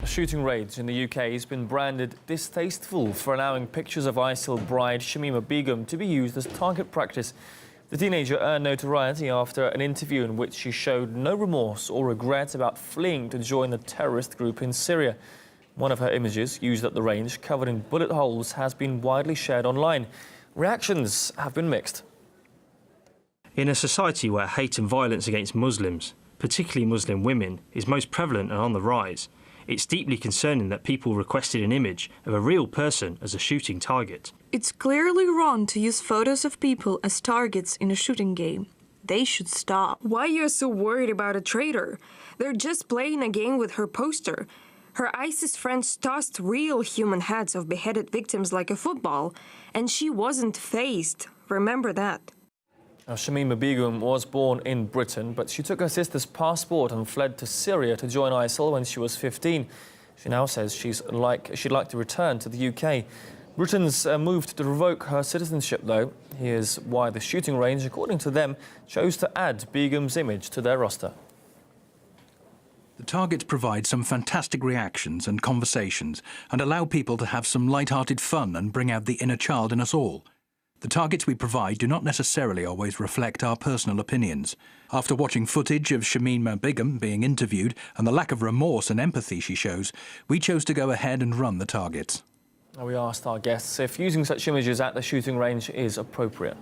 A shooting range in the UK has been branded distasteful for allowing pictures of ISIL bride Shamima Begum to be used as target practice. The teenager earned notoriety after an interview in which she showed no remorse or regret about fleeing to join the terrorist group in Syria. One of her images, used at the range, covered in bullet holes, has been widely shared online. Reactions have been mixed. In a society where hate and violence against Muslims, particularly Muslim women, is most prevalent and on the rise, it's deeply concerning that people requested an image of a real person as a shooting target. It's clearly wrong to use photos of people as targets in a shooting game. They should stop. Why are you so worried about a traitor? They're just playing a game with her poster. Her ISIS friends tossed real human heads of beheaded victims like a football, and she wasn't fazed. Remember that. Now, Shamima Begum was born in Britain, but she took her sister's passport and fled to Syria to join ISIL when she was 15. She now says she'd like to return to the UK. Britain's moved to revoke her citizenship, though. Here's why the shooting range, according to them, chose to add Begum's image to their roster. The targets provide some fantastic reactions and conversations and allow people to have some light-hearted fun and bring out the inner child in us all. The targets we provide do not necessarily always reflect our personal opinions. After watching footage of Shamima Begum being interviewed and the lack of remorse and empathy she shows, we chose to go ahead and run the targets. We asked our guests if using such images at the shooting range is appropriate.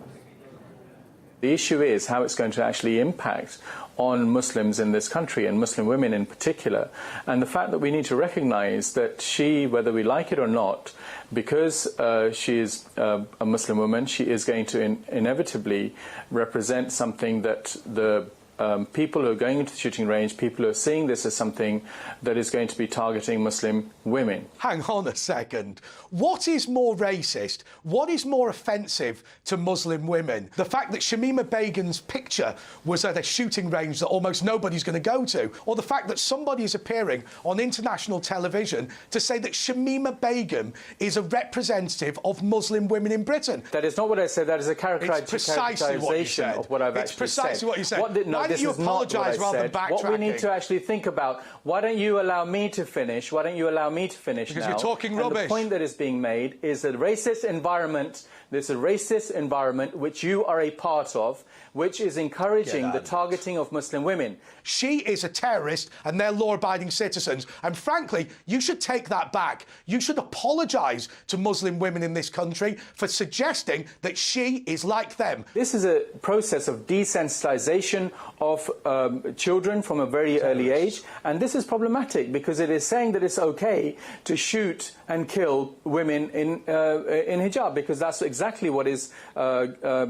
The issue is how it's going to actually impact on Muslims in this country, and Muslim women in particular. And the fact that we need to recognise that she, whether we like it or not, because she is a Muslim woman, she is going to inevitably represent something that the people who are going into the shooting range, people who are seeing this as something that is going to be targeting Muslim women. Hang on a second. What is more racist? What is more offensive to Muslim women? The fact that Shamima Begum's picture was at a shooting range that almost nobody's going to go to, or the fact that somebody is appearing on international television to say that Shamima Begum is a representative of Muslim women in Britain? That is not what I said. That is a characterization of what I've actually said. It's precisely what you said. Why don't you apologise rather than backtracking? What we need to actually think about, why don't you allow me to finish? Why don't you allow me to finish because now? You're talking rubbish. And the point that is being made is that racist environment, there's a racist environment which you are a part of, which is encouraging the targeting of Muslim women. She is a terrorist and they're law-abiding citizens. And frankly, you should take that back. You should apologise to Muslim women in this country for suggesting that she is like them. This is a process of desensitisation of children from a very early age. And this is problematic because it is saying that it's okay to shoot and kill women in hijab, because that's exactly what is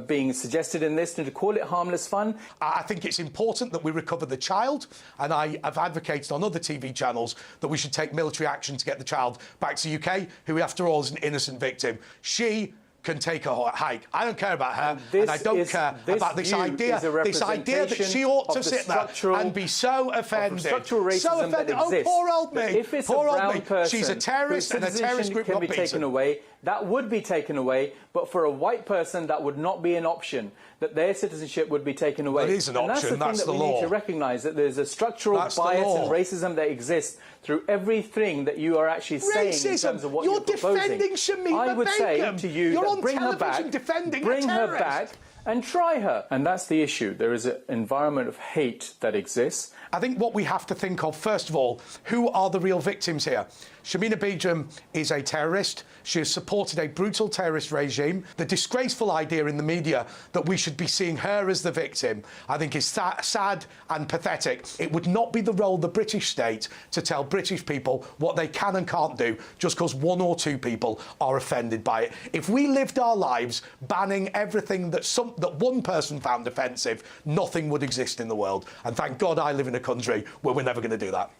being suggested in this, to call it harmless fun. I think it's important that we recover the child, and I have advocated on other TV channels that we should take military action to get the child back to the UK, who after all is an innocent victim. She can take a hike. I don't care about her, and I don't care about this idea that she ought to sit there and be so offended. So offended. Oh, poor old me. If it's poor a brown person, she's a terrorist and a terrorist group can be taken away. That would be taken away, but for a white person, that would not be an option. That their citizenship would be taken away. It is an option. That's the thing that we need to recognise, that there's a structural bias and racism that exists through everything that you are actually saying in terms of what you're proposing. Defending Shamima I would say to you that bring her back and try her. And that's the issue. There is an environment of hate that exists. I think what we have to think of, first of all, who are the real victims here? Shamima Begum is a terrorist. She has supported a brutal terrorist regime. The disgraceful idea in the media that we should be seeing her as the victim, I think is sad and pathetic. It would not be the role of the British state to tell British people what they can and can't do just because one or two people are offended by it. If we lived our lives banning everything that one person found offensive, nothing would exist in the world. And thank God I live in a country where we're never going to do that.